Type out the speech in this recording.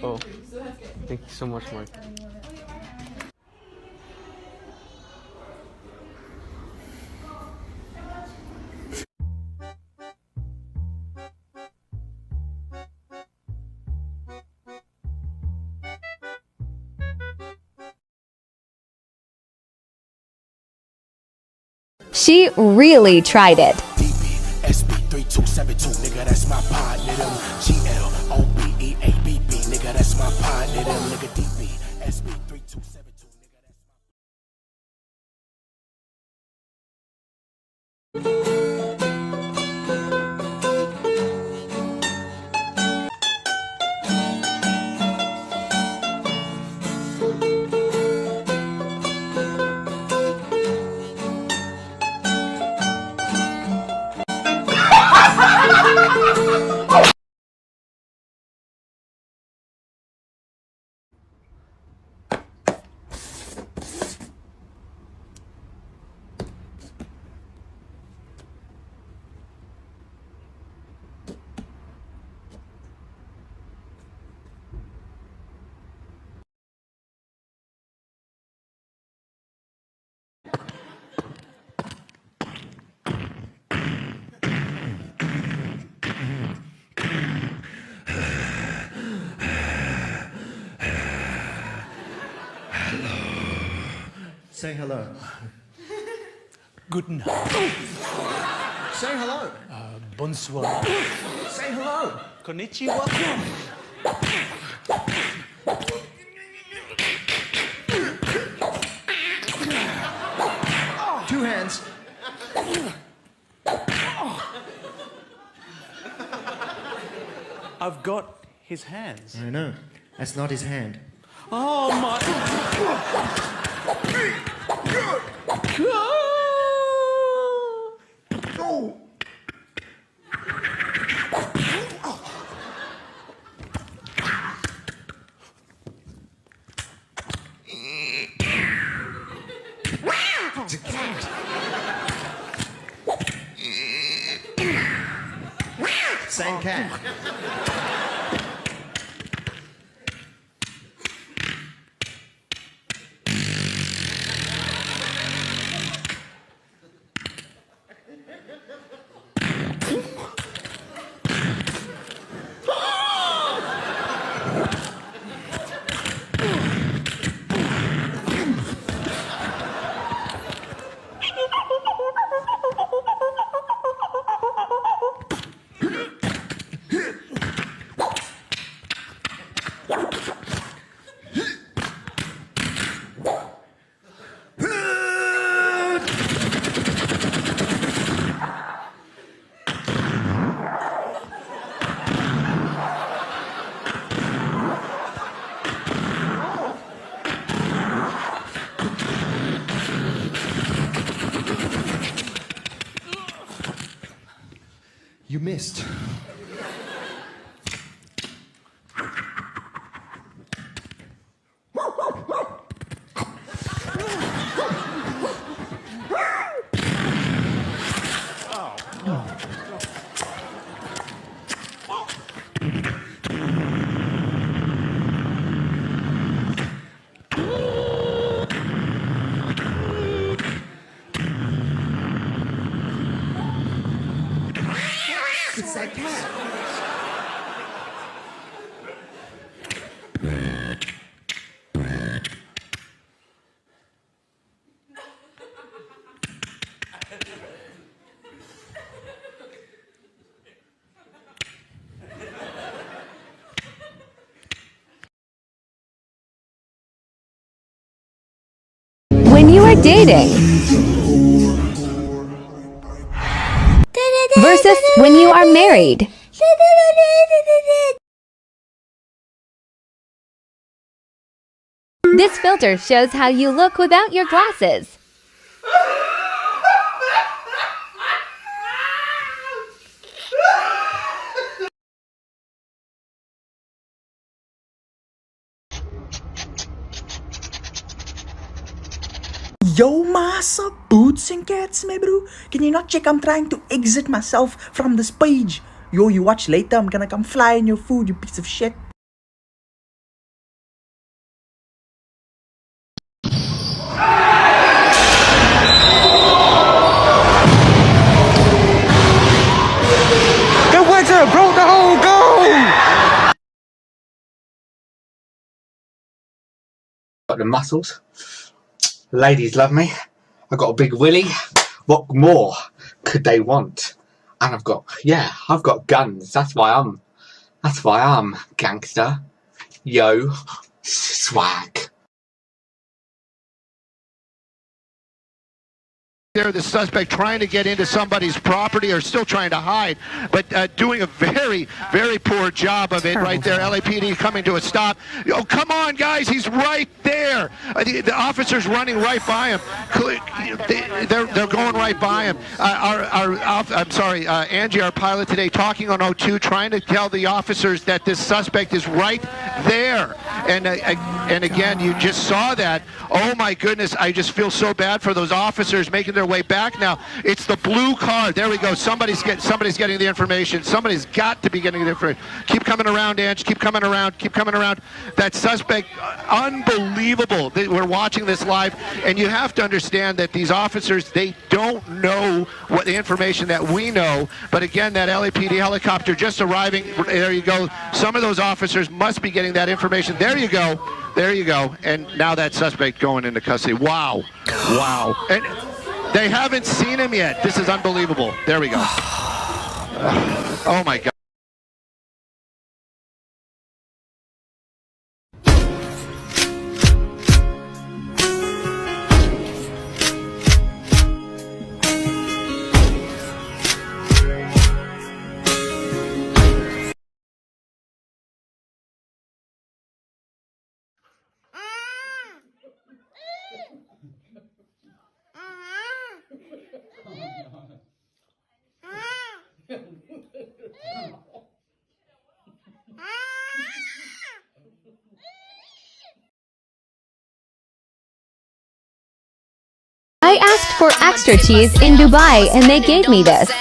Oh, thank you so much, Mark. She really tried it. SB3272, nigga, that's my partner. Them GLOBEABB, nigga, that's my partner. Them nigga DB, SB3272, nigga, that's my. Say hello. Good night. Say hello. Bonsoir. Say hello. Konnichiwa. Two hands. I've got his hands. I know. That's not his hand. Oh my. Oh! It's a cat. Same cat. You missed. It's that cat. When you are dating versus when you are married. This filter shows how you look without your glasses. Yo, massa boots and cats, my bro. Can you not check I'm trying to exit myself from this page? Yo, you watch later, I'm gonna come fly in your food, you piece of shit. got the muscles. Ladies love me. I've got a big willy. What more could they want? And I've got guns. That's why I'm gangster. Yo, swag. There, the suspect trying to get into somebody's property or still trying to hide, but doing a very, very poor job of it right there. LAPD coming to a stop. Oh, come on, guys, he's right there. The officer's running right by him. They're going right by him. Angie, our pilot today, talking on O2, trying to tell the officers that this suspect is right there. And again, you just saw that. Oh my goodness, I just feel so bad for those officers making their way back now. It's the blue car. There we go. Somebody's getting the information. Somebody's got to be getting the information. Keep coming around, Ange. Keep coming around. Keep coming around. That suspect, unbelievable. We're watching this live, and you have to understand that these officers, they don't know what the information that we know. But again, that LAPD helicopter just arriving. There you go. Some of those officers must be getting that information. There you go. There you go. And now that suspect going into custody. Wow. Wow. And they haven't seen him yet. This is unbelievable. There we go. Oh my God. I asked for extra cheese in Dubai and they gave me this.